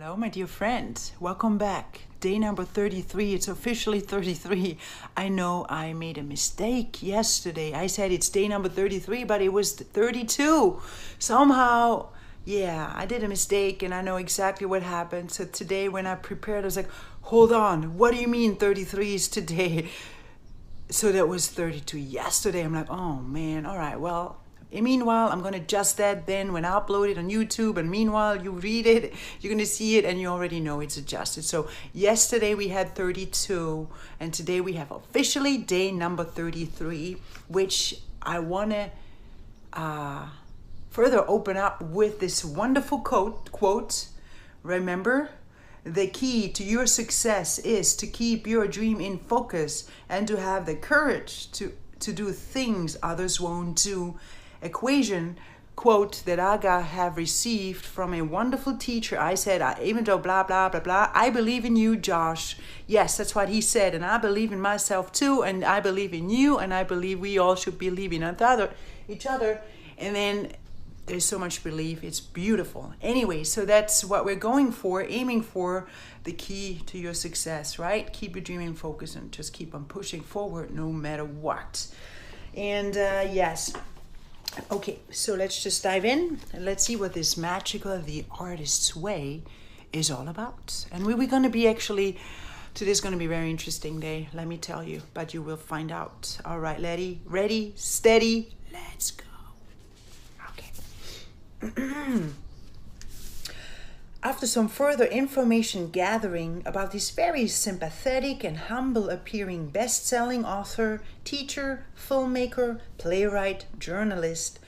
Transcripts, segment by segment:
Hello, my dear friend. Welcome back. Day number 33. It's officially 33. I know I made a mistake yesterday. I said it's day number 33, but it was 32. Somehow, yeah, I did a mistake and I know exactly what happened. So today when I prepared, I was like, hold on. What do you mean 33 is today? So that was 32 yesterday. I'm like, oh man, all right, well. And meanwhile, I'm going to adjust that then when I upload it on YouTube. And meanwhile, you read it, you're going to see it, and you already know it's adjusted. So yesterday we had 32, and today we have officially day number 33, which I want to further open up with this wonderful quote. Remember, the key to your success is to keep your dream in focus and to have the courage to do things others won't do. Equation quote that I have received from a wonderful teacher. I said, even though blah, blah, blah, blah, I believe in you, Josh. Yes, that's what he said. And I believe in myself too. And I believe in you. And I believe we all should believe in each other. And then there's so much belief. It's beautiful. Anyway, so that's what we're going for, aiming for, the key to your success, right? Keep your dream in focus and just keep on pushing forward no matter what. And yes. Okay, so let's just dive in and let's see what this magical The Artist's Way is all about. And we're going to be today's going to be a very interesting day, let me tell you, but you will find out. All right, ready, steady, let's go. Okay. After some further information gathering about this very sympathetic and humble appearing best-selling author, teacher, filmmaker, playwright, journalist,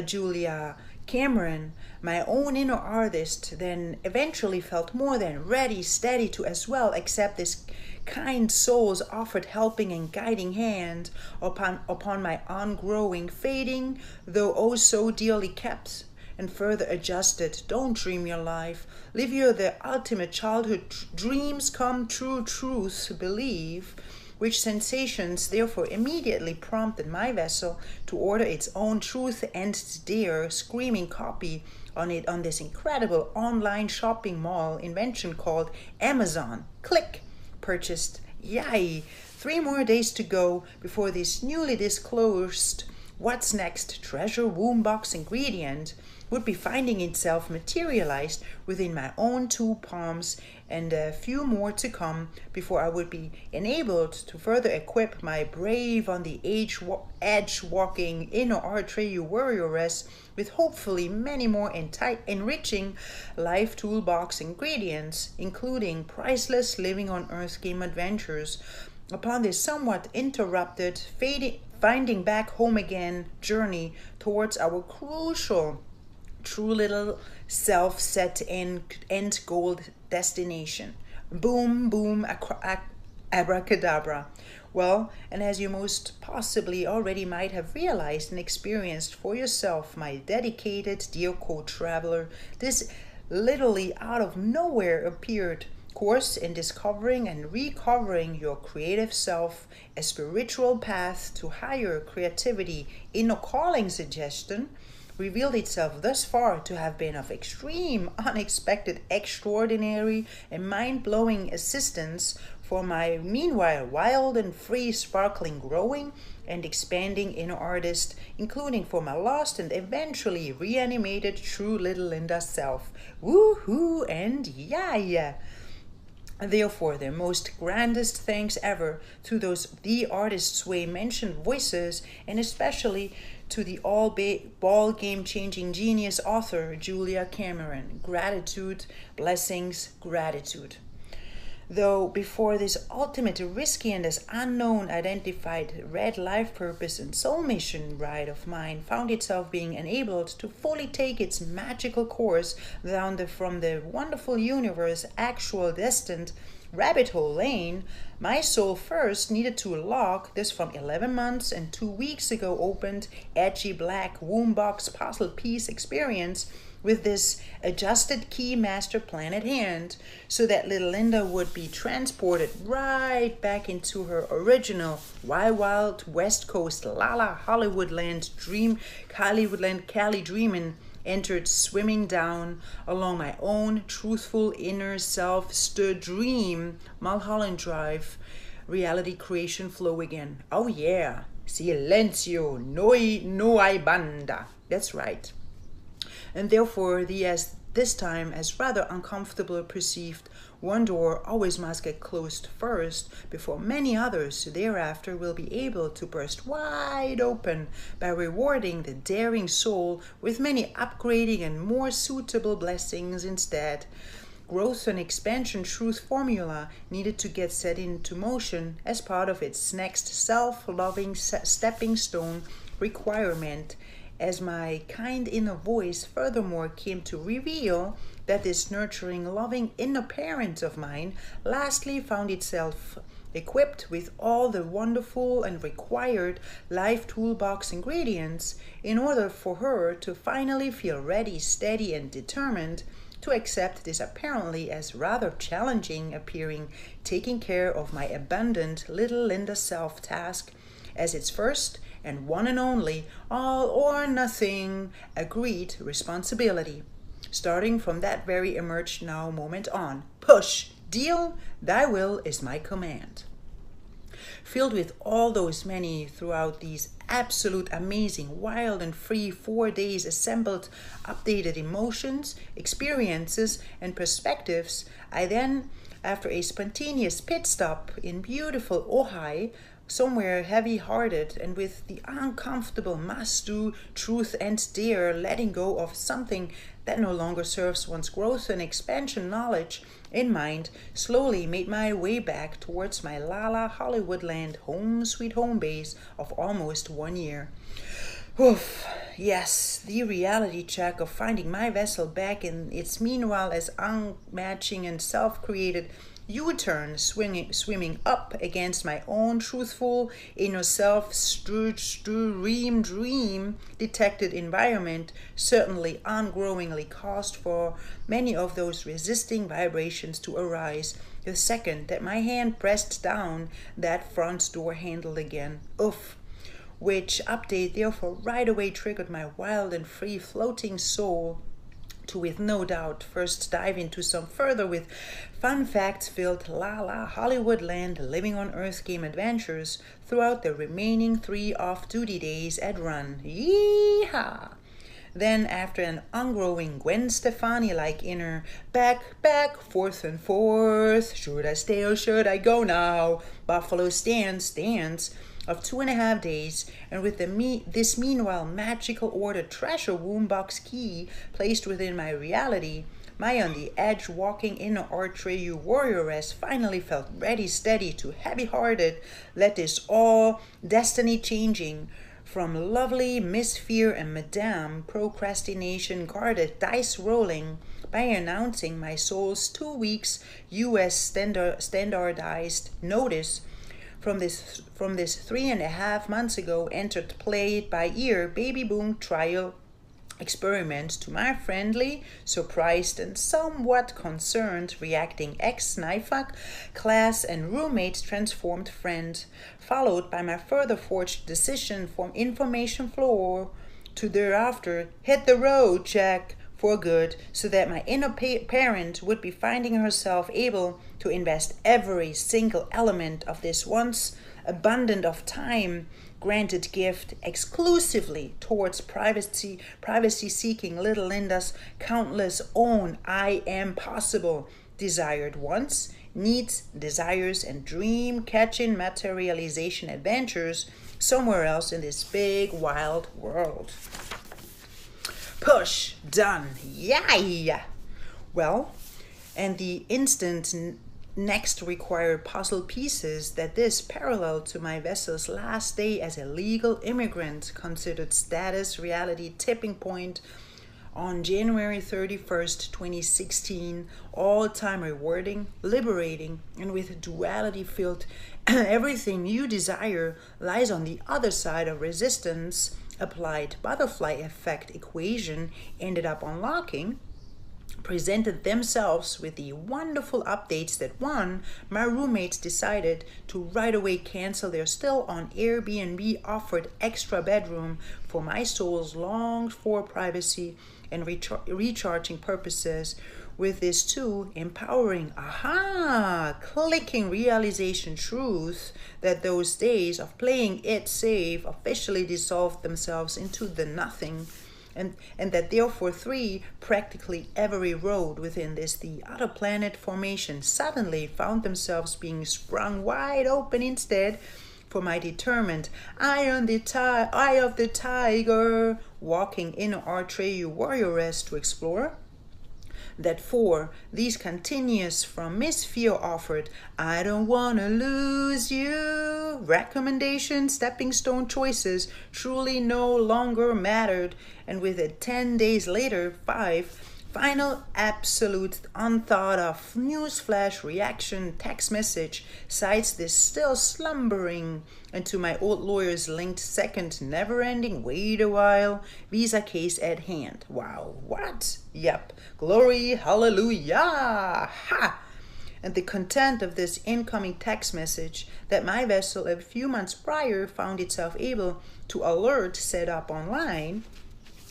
Julia Cameron, my own inner artist then eventually felt more than ready, steady to as well accept this kind soul's offered helping and guiding hand upon my ongrowing, fading, though oh so dearly kept and further adjusted. Don't dream your life. Live your the ultimate childhood dreams come true truth believe, which sensations therefore immediately prompted my vessel to order its own truth and dare screaming copy on it on this incredible online shopping mall invention called Amazon. Click. Purchased. Yay. 3 more days to go before this newly disclosed what's next treasure womb box ingredient would be finding itself materialized within my own 2 palms, and a few more to come before I would be enabled to further equip my brave on the edge walking inner artery warrioress with hopefully many more enriching life toolbox ingredients, including priceless living on earth game adventures upon this somewhat interrupted finding back home again journey towards our crucial true little self-set end goal destination. Boom, boom, abracadabra. Well, and as you most possibly already might have realized and experienced for yourself, my dedicated dear co-traveler, this literally out of nowhere appeared course in discovering and recovering your creative self, a spiritual path to higher creativity, inner calling suggestion, revealed itself thus far to have been of extreme, unexpected, extraordinary, and mind-blowing assistance for my meanwhile wild and free, sparkling, growing and expanding inner artist, including for my lost and eventually reanimated true little Linda self. Woohoo and yeah. Therefore, the most grandest thanks ever to those The Artist's Way mentioned voices, and especially to the ball game changing genius author Julia Cameron. Gratitude, blessings, gratitude. Though before this ultimate risky and as unknown identified red life purpose and soul mission ride of mine found itself being enabled to fully take its magical course down from the wonderful universe actual destined rabbit hole lane, my soul first needed to lock this from 11 months and 2 weeks ago opened edgy black womb box puzzle piece experience with this adjusted key master plan at hand, so that little Linda would be transported right back into her original wild West Coast Hollywoodland Cali dreaming entered swimming down along my own truthful inner self dream Mulholland Drive reality creation flow again. Oh yeah, silencio, no hay banda. That's right. And therefore, this time, as rather uncomfortable perceived, one door always must get closed first before many others thereafter will be able to burst wide open by rewarding the daring soul with many upgrading and more suitable blessings instead. Growth and expansion truth formula needed to get set into motion as part of its next self-loving stepping stone requirement, as my kind inner voice furthermore came to reveal that this nurturing, loving inner parent of mine lastly found itself equipped with all the wonderful and required life toolbox ingredients in order for her to finally feel ready, steady, and determined to accept this apparently as rather challenging appearing taking care of my abundant little Linda self task as its first and one and only all or nothing agreed responsibility. Starting from that very emerged now moment on, push, deal, thy will is my command. Filled with all those many throughout these absolute amazing, wild and free 4 days assembled, updated emotions, experiences, and perspectives, I then, after a spontaneous pit stop in beautiful Ojai, somewhere heavy-hearted and with the uncomfortable must-do, truth and dare, letting go of something that no longer serves one's growth and expansion knowledge in mind, slowly made my way back towards my Lala Hollywoodland home sweet home base of almost 1 year. Oof, yes, the reality check of finding my vessel back in its meanwhile as unmatching and self-created U-turn swimming up against my own truthful inner self dream detected environment certainly ungrowingly caused for many of those resisting vibrations to arise the second that my hand pressed down that front door handle again. Oof. Which update therefore right away triggered my wild and free floating soul to, with no doubt, first dive into some further with fun facts filled La Hollywoodland living on Earth game adventures throughout the remaining 3 off-duty days at Run. Yeehaw! Then, after an ungrowing Gwen Stefani-like inner back, forth and forth, should I stay or should I go now? Buffalo stance of 2.5 days, and with this meanwhile magical order treasure womb box key placed within my reality, my on the edge walking inner Artreyu warrioress finally felt ready, steady to heavy-hearted let this all destiny changing from lovely Miss Fear and Madame Procrastination guarded dice rolling by announcing my soul's 2 weeks U.S. standardized notice from this 3.5 months ago entered play by ear baby boom trial experiment to my friendly, surprised and somewhat concerned reacting ex-NIFAC class and roommate transformed friend, followed by my further forged decision from information floor to thereafter hit the road check for good, so that my inner parent would be finding herself able to invest every single element of this once abundant of time granted gift exclusively towards privacy seeking little Linda's countless own I am possible desired wants, needs, desires, and dream catching materialization adventures somewhere else in this big wild world. Push, done, yeah. Well, and the instant next required puzzle pieces that this parallel to my vessel's last day as a legal immigrant considered status reality tipping point on January 31st, 2016, all-time rewarding, liberating, and with duality filled everything you desire lies on the other side of resistance applied butterfly effect equation ended up unlocking, presented themselves with the wonderful updates that one, my roommates decided to right away cancel their still on Airbnb offered extra bedroom for my soul's longed for privacy and recharging purposes, with this too empowering, clicking realization truth that those days of playing it safe officially dissolved themselves into the nothing, and that therefore 3, practically every road within the other planet formation suddenly found themselves being sprung wide open instead for my determined eye of the tiger walking inner Atreyu warrioress to explore. That 4, these continuous from Miss Fear offered, I don't wanna lose you, recommendation, stepping stone choices truly no longer mattered, and with it 10 days later, 5, final, absolute, unthought of newsflash reaction text message cites this still slumbering and to my old lawyer's linked second never-ending wait a while visa case at hand. Wow, what? Yep, glory, hallelujah, ha! And the content of this incoming text message that my vessel a few months prior found itself able to alert set up online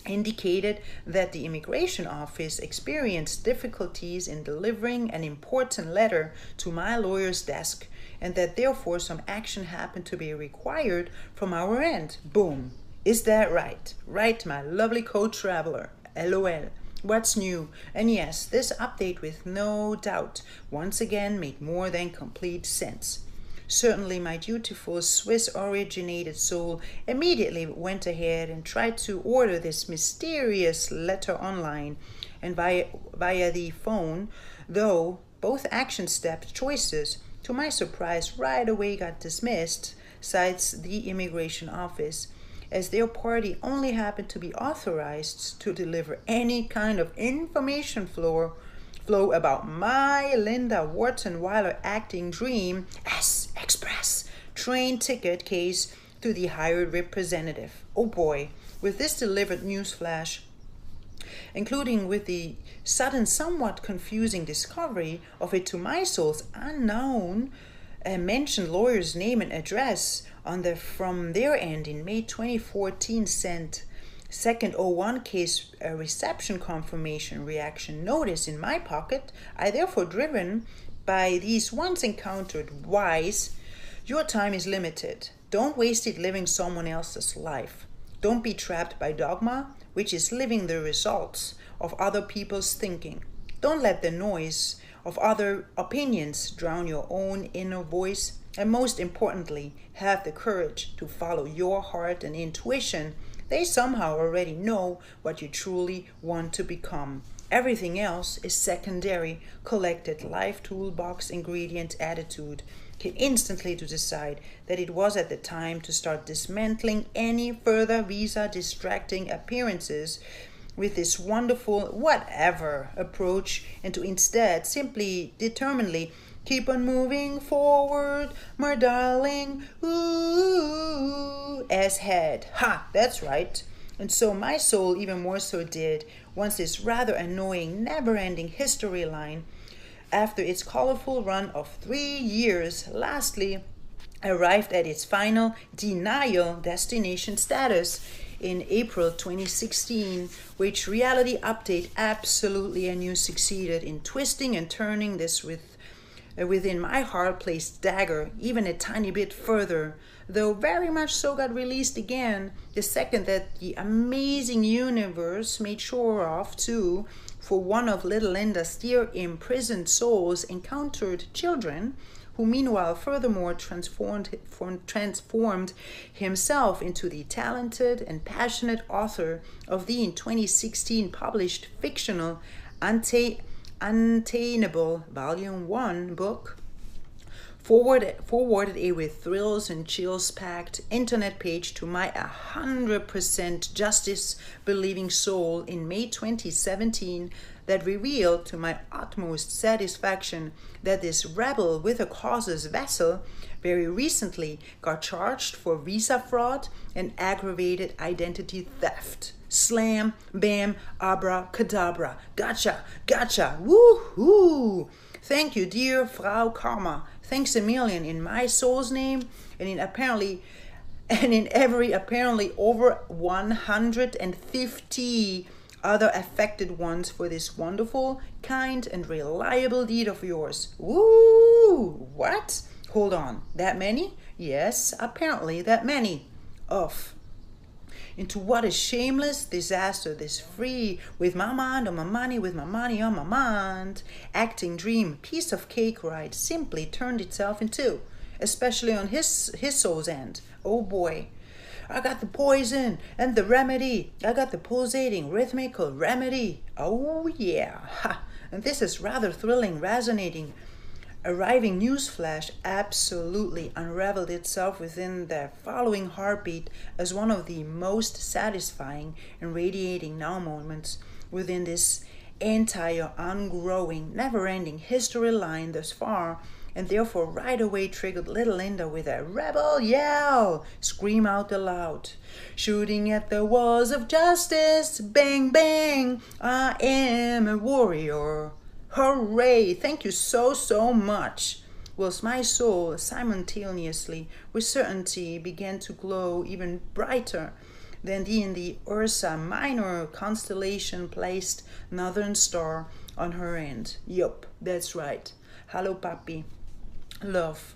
indicated that the immigration office experienced difficulties in delivering an important letter to my lawyer's desk, and that therefore some action happened to be required from our end. Boom. Is that right? Right, my lovely co-traveler. LOL. What's new? And yes, this update with no doubt once again made more than complete sense. Certainly my dutiful Swiss-originated soul immediately went ahead and tried to order this mysterious letter online and via the phone, though both action step choices, to my surprise, right away got dismissed, cites the immigration office, as their party only happened to be authorized to deliver any kind of information flow about my Linda Wartenweiler acting dream as express train ticket case to the hired representative. Oh boy, with this delivered newsflash, including with the sudden somewhat confusing discovery of it to my soul's unknown mentioned lawyer's name and address on from their end in May 2014 sent second 01 case reception confirmation reaction notice in my pocket, I therefore driven by these once encountered whys. Your time is limited. Don't waste it living someone else's life. Don't be trapped by dogma, which is living the results of other people's thinking. Don't let the noise of other opinions drown your own inner voice. And most importantly, have the courage to follow your heart and intuition. They somehow already know what you truly want to become. Everything else is secondary, collected life toolbox ingredient attitude. Came instantly to decide that it was at the time to start dismantling any further visa distracting appearances with this wonderful whatever approach, and to instead simply determinedly keep on moving forward, my darling, ooh, as head. Ha, that's right. And so my soul even more so did, once this rather annoying, never-ending history line, after its colorful run of 3 years, lastly arrived at its final denial destination status in April 2016, which reality update absolutely anew succeeded in twisting and turning this within my heart placed dagger even a tiny bit further, though very much so got released again the second that the amazing universe made sure of too, for one of little Linda's dear imprisoned souls encountered children, who meanwhile furthermore transformed himself into the talented and passionate author of the in 2016 published fictional Untainable Volume 1 book, forwarded a with thrills and chills packed internet page to my 100% justice believing soul in May 2017, that revealed to my utmost satisfaction that this rebel with a cause's vessel very recently got charged for visa fraud and aggravated identity theft. Slam, bam, abracadabra, gotcha, gotcha, woohoo! Thank you, dear Frau Karma. Thanks a million in my soul's name, and in every apparently over 150 other affected ones for this wonderful, kind, and reliable deed of yours. Woo! What? Hold on. That many? Yes, apparently that many. Off. Into what a shameless disaster this free, with my mind on my money, with my money on my mind, acting dream, piece of cake ride simply turned itself into, especially on his soul's end. Oh boy. I got the poison and the remedy. I got the pulsating rhythmical remedy. Oh yeah. Ha. And this is rather thrilling, resonating, arriving newsflash absolutely unraveled itself within the following heartbeat as one of the most satisfying and radiating now moments within this entire ungrowing, never-ending history line thus far, and therefore right away triggered little Linda with a rebel yell, scream out aloud, shooting at the walls of justice, bang bang, I am a warrior. Hooray! Thank you so much. Whilst my soul simultaneously with certainty began to glow even brighter than the Ursa Minor constellation placed Northern Star on her end. Yup, that's right. Hello, papi. Love.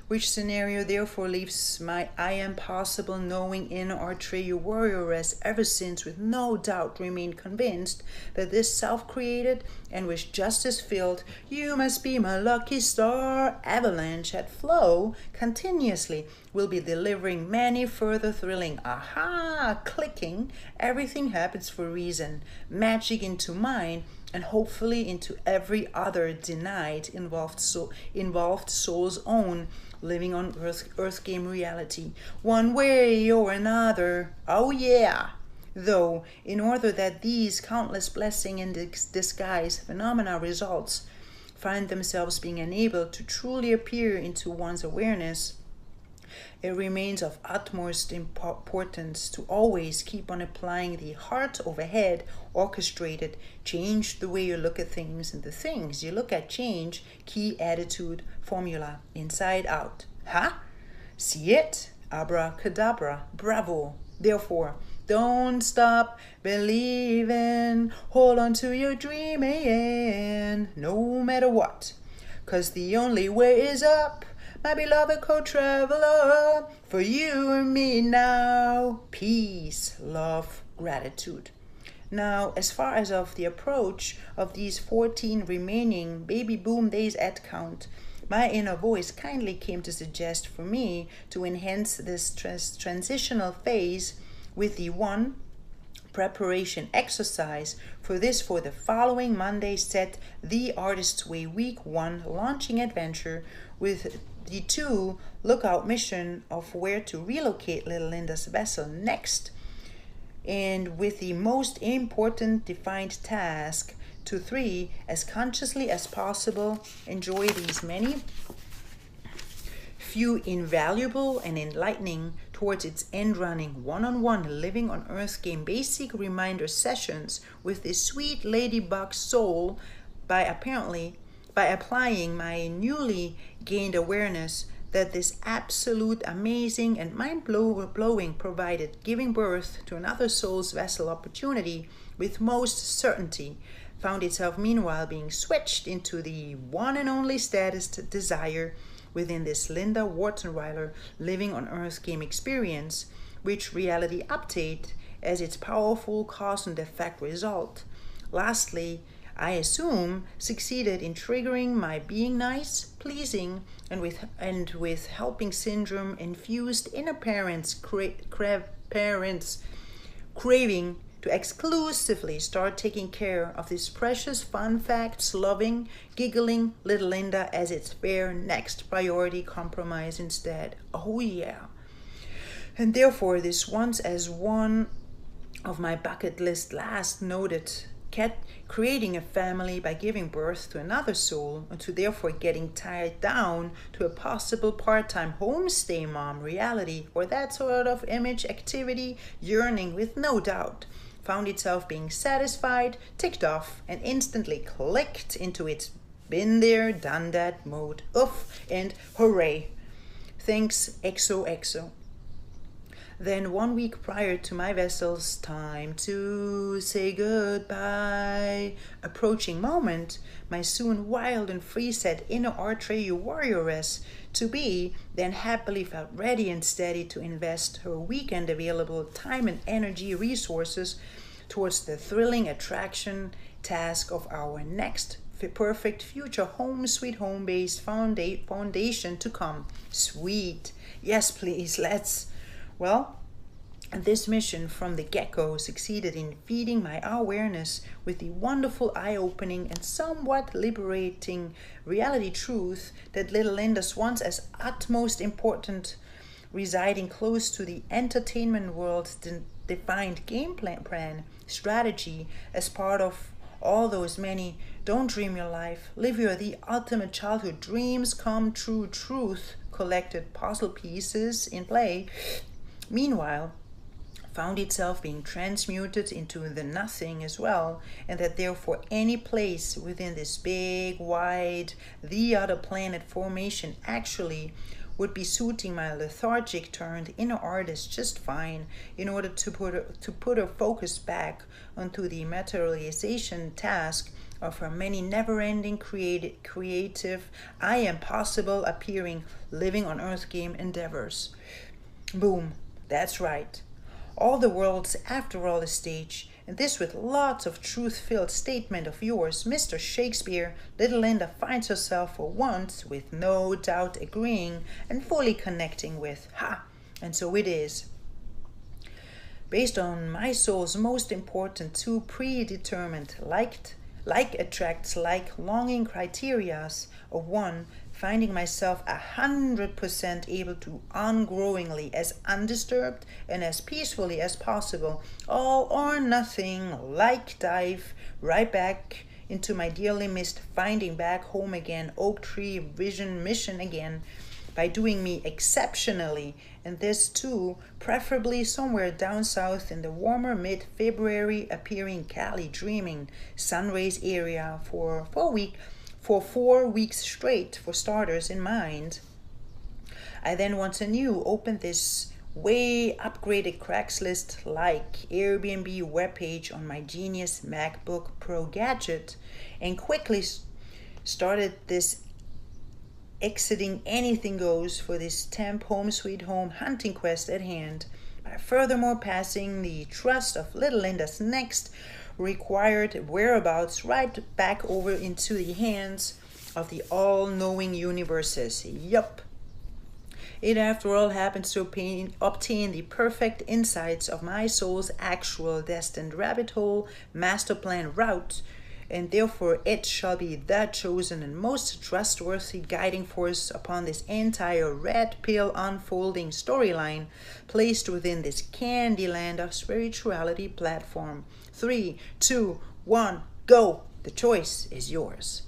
Which scenario therefore leaves my I am possible knowing inner Artreyu warrioress ever since with no doubt remained convinced that this self-created and with justice filled you must be my lucky star avalanche at flow continuously will be delivering many further thrilling aha clicking everything happens for a reason magic into mine and hopefully into every other denied involved soul's own living on Earth game reality, one way or another. Oh yeah! Though, in order that these countless blessing in disguise phenomena results find themselves being enabled to truly appear into one's awareness, it remains of utmost importance to always keep on applying the heart over head orchestrated change the way you look at things and the things you look at change key attitude formula inside out. Huh? See it? Abracadabra. Bravo. Therefore, don't stop believing. Hold on to your dreaming no matter what. 'Cause the only way is up. My beloved co-traveler, for you and me now. Peace, love, gratitude. Now, as far as of the approach of these 14 remaining baby boom days at count, my inner voice kindly came to suggest for me to enhance this transitional phase with the one preparation exercise for the following Monday set The Artist's Way Week 1 launching adventure with the 2 lookout mission of where to relocate little Linda's vessel next, and with the most important defined task to 3 as consciously as possible enjoy these many few invaluable and enlightening towards its end running one-on-one living on Earth game basic reminder sessions with this sweet ladybug soul by applying my newly gained awareness that this absolute amazing and mind-blowing provided giving birth to another soul's vessel opportunity with most certainty found itself meanwhile being switched into the one and only status desire within this Linda wartenweiler living on Earth game experience, which reality update as its powerful cause and effect result. Lastly, I assume succeeded in triggering my being nice, pleasing, and with helping syndrome infused inner parents craving to exclusively start taking care of this precious fun facts loving, giggling little Linda as its fair next priority compromise instead. Oh yeah. And therefore this once as one of my bucket list last noted creating a family by giving birth to another soul and to therefore getting tied down to a possible part-time homestay mom reality or that sort of image activity yearning with no doubt found itself being satisfied, ticked off, and instantly clicked into its been there, done that mode. Oof and hooray. Thanks XOXO. Then 1 week prior to my vessel's time to say goodbye approaching moment, my soon wild and free-set inner Artreyu warrioress to be then happily felt ready and steady to invest her weekend available time and energy resources towards the thrilling attraction task of our next perfect future home sweet home based foundation to come. Sweet. Yes, please, let's. Well, this mission from the get-go succeeded in feeding my awareness with the wonderful eye-opening and somewhat liberating reality truth that little Linda's once as utmost important residing close to the entertainment world's defined game plan strategy as part of all those many don't dream your life, live your the ultimate childhood dreams come true truth collected puzzle pieces in play, meanwhile found itself being transmuted into the nothing as well, and that therefore any place within this big, wide, the other planet formation actually would be suiting my lethargic turned inner artist just fine in order to put her focus back onto the materialization task of her many never-ending creative, I am possible appearing living on earth game endeavors. Boom, that's right. All the world's after all a stage, and this with lots of truth-filled statement of yours, Mr. Shakespeare, little Linda finds herself for once with no doubt agreeing and fully connecting with. Ha! And so it is. Based on my soul's most important two predetermined like attracts like longing criterias of one, finding myself 100% able to ungrowingly as undisturbed and as peacefully as possible, all or nothing, like dive right back into my dearly missed finding back home again, oak tree vision mission again, by doing me exceptionally, and this too, preferably somewhere down south in the warmer mid-February appearing Cali dreaming sunrays area for 4 weeks straight for starters in mind. I then once anew opened this way upgraded Craigslist like Airbnb webpage on my genius MacBook Pro gadget and quickly started this exiting anything goes for this temp home sweet home hunting quest at hand, by furthermore passing the trust of little Linda's next required whereabouts right back over into the hands of the all-knowing universes. Yup. It after all happens to obtain the perfect insights of my soul's actual destined rabbit hole master plan route, and therefore it shall be the chosen and most trustworthy guiding force upon this entire red pill unfolding storyline placed within this candy land of spirituality platform. 3, 2, 1, go! The choice is yours.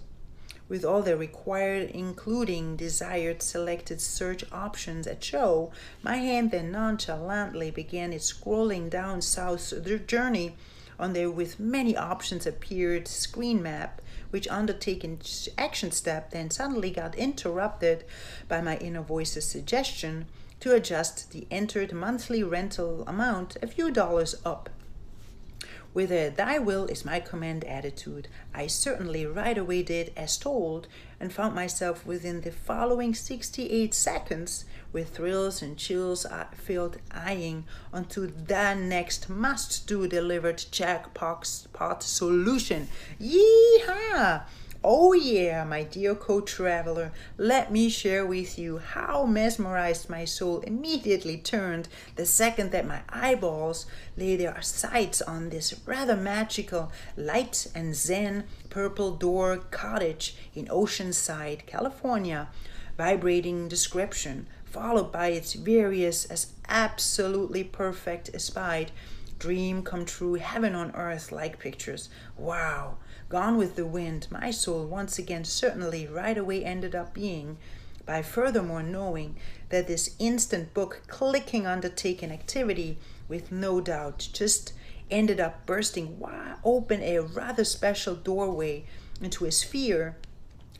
With all the required, including desired selected search options at show, my hand then nonchalantly began its scrolling down south's journey on there with many options appeared screen map, which undertaken action step then suddenly got interrupted by my inner voice's suggestion to adjust the entered monthly rental amount a few dollars up. With a "thy will is my command" attitude, I certainly right away did as told and found myself within the following 68 seconds with thrills and chills filled eyeing onto the next must-do delivered jackpot solution. Yeehaw! Oh yeah, my dear co-traveler, let me share with you how mesmerized my soul immediately turned the second that my eyeballs lay their sights on this rather magical light and zen purple door cottage in Oceanside, California, vibrating description, followed by its various as absolutely perfect espied dream come true heaven on earth like pictures. Wow! Gone with the wind, my soul once again certainly right away ended up being, by furthermore knowing that this instant book clicking undertaken activity with no doubt just ended up bursting wide open a rather special doorway into a sphere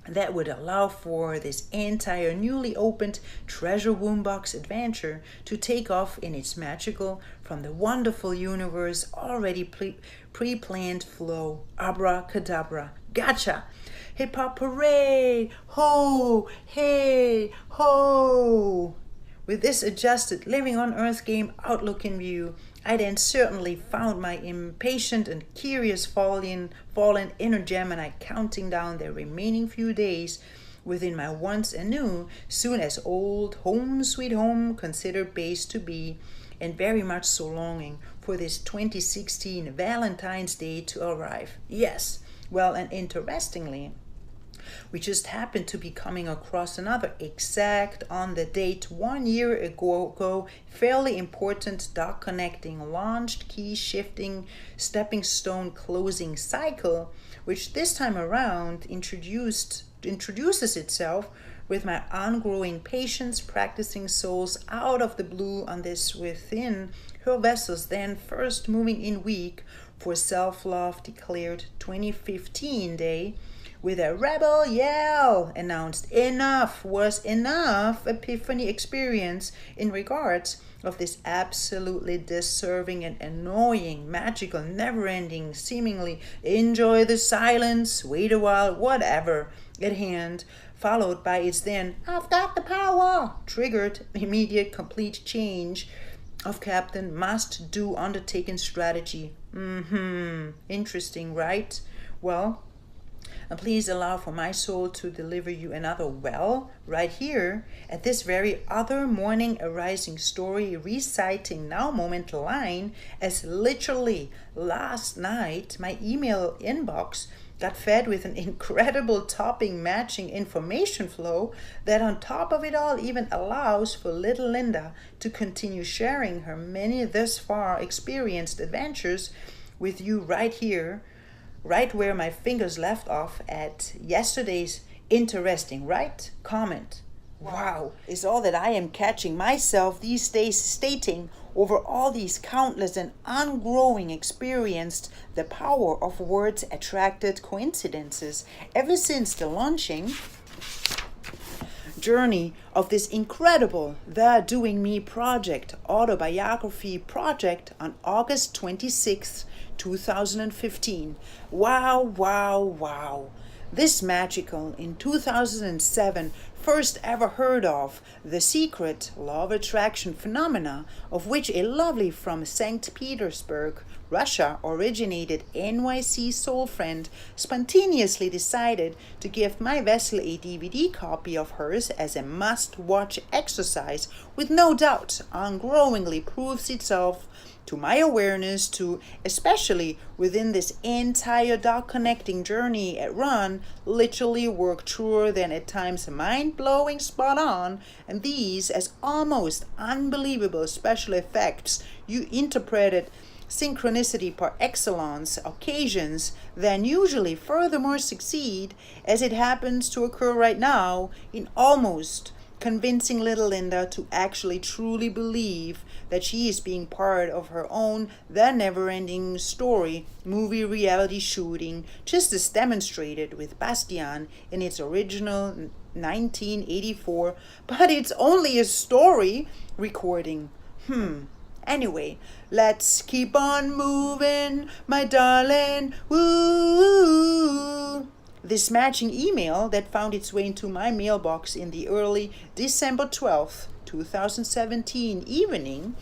that would allow for this entire newly opened treasure womb box adventure to take off in its magical, from the wonderful universe already pre-planned flow. Abracadabra. Gotcha! Hip hop hooray! Ho! Hey! Ho! With this adjusted living on earth game outlook in view, I then certainly found my impatient and curious fallen inner Gemini counting down their remaining few days within my once anew, soon as old home sweet home considered base to be, and very much so longing for this 2016 Valentine's Day to arrive. Yes, well, and interestingly, we just happened to be coming across another exact on the date 1 year ago, fairly important dot connecting, launched, key shifting, stepping stone closing cycle, which this time around introduces itself with my ongoing patience practicing souls out of the blue on this within her vessels, then first moving in week for self-love declared 2015 day, with a rebel yell announced enough was enough epiphany experience in regards of this absolutely deserving and annoying, magical, never-ending, seemingly enjoy the silence, wait a while, whatever at hand, followed by its then I've got the power triggered immediate complete change of captain must do undertaken strategy. Interesting, right? Well, and please allow for my soul to deliver you another well right here at this very other morning arising story reciting now moment line, as literally last night my email inbox got fed with an incredible topping matching information flow that on top of it all even allows for little Linda to continue sharing her many thus far experienced adventures with you right here, right where my fingers left off at yesterday's interesting, right? Comment. Wow, is all that I am catching myself these days stating over all these countless and ungrowing experienced the power of words attracted coincidences ever since the launching journey of this incredible The Doing Me Project autobiography project on August 26th, 2015. Wow, wow, wow. This magical, in 2007, first ever heard of, the secret law of attraction phenomena of which a lovely from St. Petersburg, Russia originated NYC soul friend spontaneously decided to give my vessel a DVD copy of hers as a must-watch exercise, with no doubt ungrowingly proves itself to my awareness to, especially within this entire dot connecting journey at run, literally work truer than at times mind-blowing spot on, and these as almost unbelievable special effects you interpreted synchronicity par excellence occasions then usually furthermore succeed, as it happens to occur right now, in almost convincing little Linda to actually truly believe that she is being part of her own The Never-Ending Story movie reality shooting, just as demonstrated with Bastian in its original 1984, but it's only a story recording. Anyway, let's keep on moving, my darling. Woo! This matching email that found its way into my mailbox in the early December 12th, 2017 evening,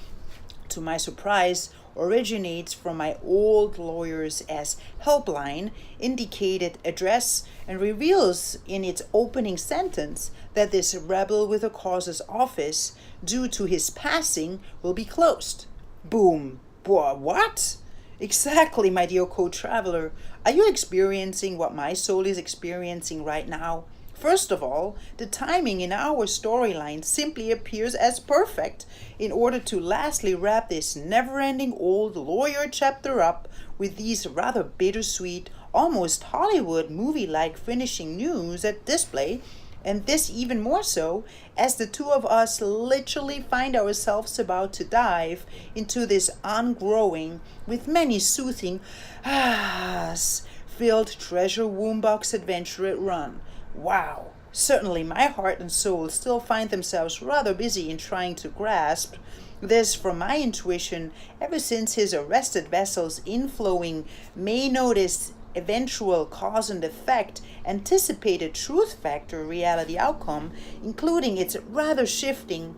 to my surprise, originates from my old lawyer's as helpline indicated address and reveals in its opening sentence that this rebel with a cause's office, due to his passing, will be closed. Boom. What? Exactly, my dear co-traveler. Are you experiencing what my soul is experiencing right now? First of all, the timing in our storyline simply appears as perfect in order to lastly wrap this never-ending old lawyer chapter up with these rather bittersweet, almost Hollywood movie-like finishing news at display, and this even more so as the two of us literally find ourselves about to dive into this ungrowing, with many soothing filled treasure womb box adventure at run. Wow. Certainly my heart and soul still find themselves rather busy in trying to grasp this from my intuition ever since his arrested vessel's inflowing may notice eventual cause and effect, anticipated truth factor, reality outcome, including its rather shifting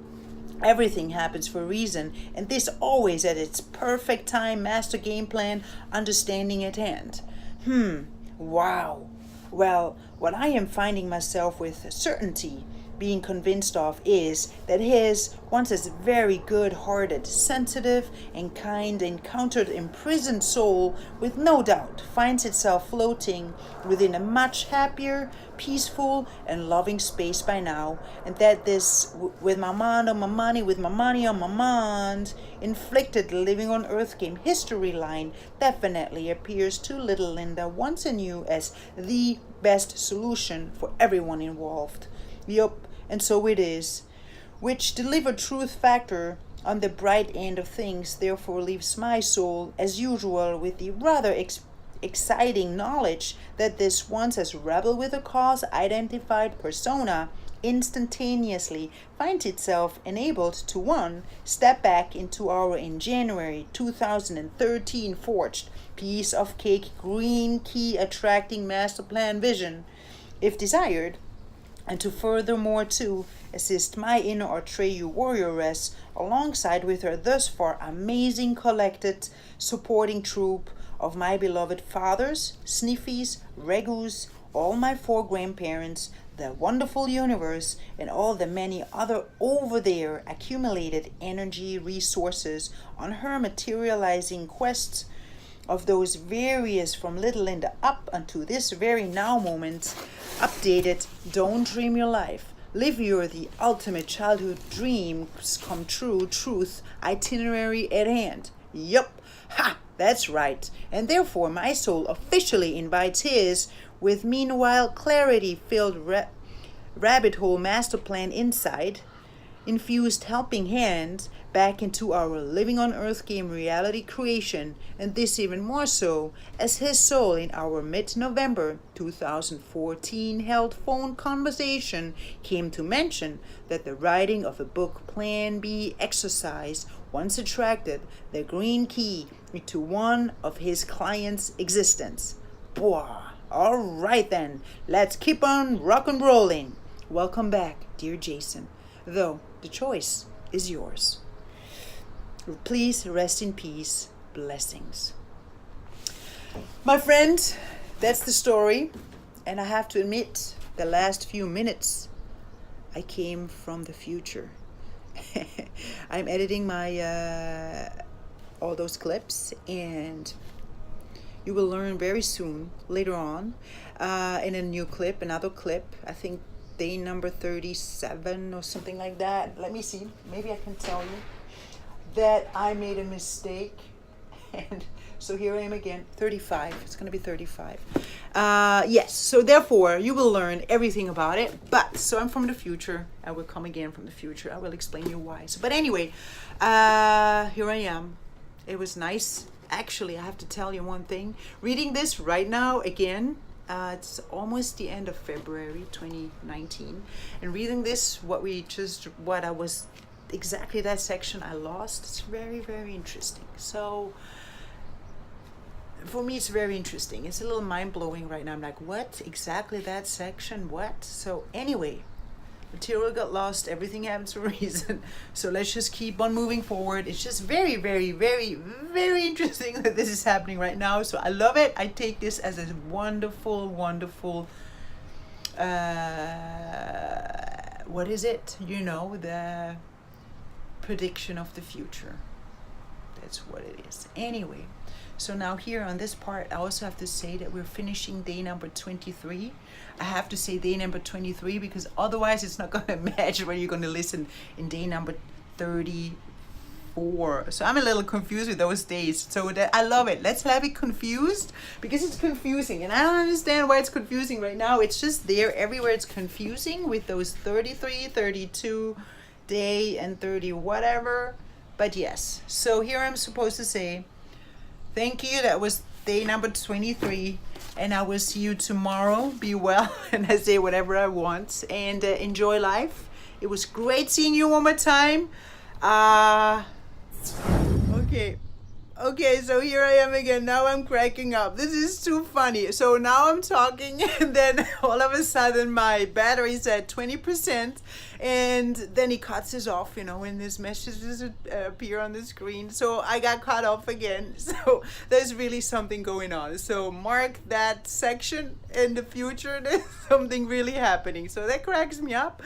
everything happens for a reason, and this always at its perfect time, master game plan, understanding at hand. Wow. Well, what I am finding myself with certainty being convinced of is that his once as very good-hearted, sensitive, and kind encountered imprisoned soul with no doubt finds itself floating within a much happier, peaceful, and loving space by now, and that this with my mind on my money, with my money on my mind, inflicted living on earth game history line definitely appears to little Linda once anew as the best solution for everyone involved. Yup, and so it is, which delivered truth factor on the bright end of things therefore leaves my soul, as usual, with the rather exciting knowledge that this once as rebel with a cause identified persona instantaneously finds itself enabled to one, step back into our in January 2013 forged piece of cake green key attracting master plan vision, if desired, and to furthermore to assist my inner Atreyu warrioress alongside with her thus far amazing collected supporting troop of my beloved fathers, sniffies, regus, all my 4 grandparents, the wonderful universe, and all the many other over there accumulated energy resources on her materializing quests of those various from little Linda up unto this very now moment, updated Don't Dream Your Life, Live Your the Ultimate Childhood Dreams Come True truth itinerary at hand. Yup, ha, that's right. And therefore my soul officially invites his, with meanwhile clarity-filled rabbit hole master plan inside, infused helping hand back into our living on earth game reality creation, and this even more so as his soul in our mid-November 2014 held phone conversation came to mention that the writing of a book Plan B exercise once attracted the green key into one of his clients' existence. Boah, all right then, let's keep on rock and rolling. Welcome back, dear Jason, though the choice is yours. Please rest in peace. Blessings. My friend, that's the story. And I have to admit, the last few minutes, I came from the future. I'm editing my all those clips, and you will learn very soon, later on, in a new clip, another clip, I think day number 37 or something like that. Let me see. Maybe I can tell you that I made a mistake, and so here I am again. 35. It's going to be 35. Yes, so therefore you will learn everything about it. But so I'm from the future. I will come again from the future. I will explain you why. So, but anyway, here I am. It was nice. Actually, I have to tell you one thing. Reading this right now again, it's almost the end of February 2019, and reading this, what I was exactly that section I lost, it's very, very interesting. So for me, it's very interesting. It's a little mind-blowing right now. I'm like, what exactly that section? What? So anyway, material got lost. Everything happens for a reason. So let's just keep on moving forward. It's just very, very, very, very interesting that this is happening right now. So I love it. I take this as a wonderful, wonderful, what is it? You know, the prediction of the future. That's what it is. Anyway, so now here on this part, I also have to say that we're finishing day number 23. I have to say day number 23 because otherwise it's not going to match where you're going to listen in day number 34. So I'm a little confused with those days. So that I love it. Let's have it confused because it's confusing. And I don't understand why it's confusing right now. It's just there everywhere. It's confusing with those 33, 32 day and 30 whatever. But yes, so here I'm supposed to say thank you. That was day number 23, and I will see you tomorrow. Be well, and I say whatever I want, and enjoy life. It was great seeing you one more time. Okay, so here I am again. Now I'm cracking up. This is too funny. So now I'm talking, and then all of a sudden my battery's at 20%, and then he cuts us off, when this messages appear on the screen. So I got cut off again. So there's really something going on. So mark that section in the future. There's something really happening. So that cracks me up.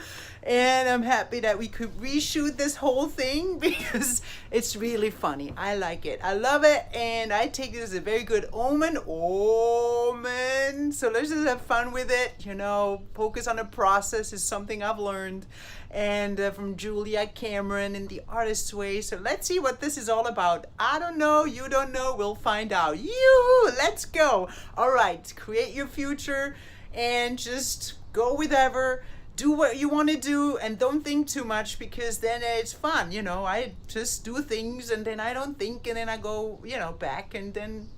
And I'm happy that we could reshoot this whole thing because it's really funny. I like it. I love it. And I take this as a very good omen. So let's just have fun with it. Focus on the process is something I've learned. And from Julia Cameron in The Artist's Way. So let's see what this is all about. I don't know. You don't know. We'll find out. Let's go. All right. Create your future and just go with ever. Do what you want to do and don't think too much, because then it's fun. I just do things and then I don't think, and then I go, back and then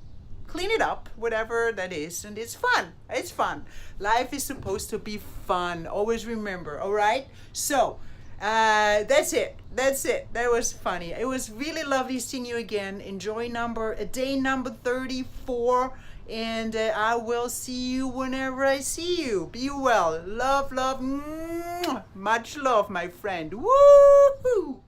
clean it up, whatever that is. And it's fun. It's fun. Life is supposed to be fun. Always remember. All right. So that's it. That was funny. It was really lovely seeing you again. Enjoy day number 34. And I will see you whenever I see you. Be well. Love. Much love, my friend. Woo-hoo!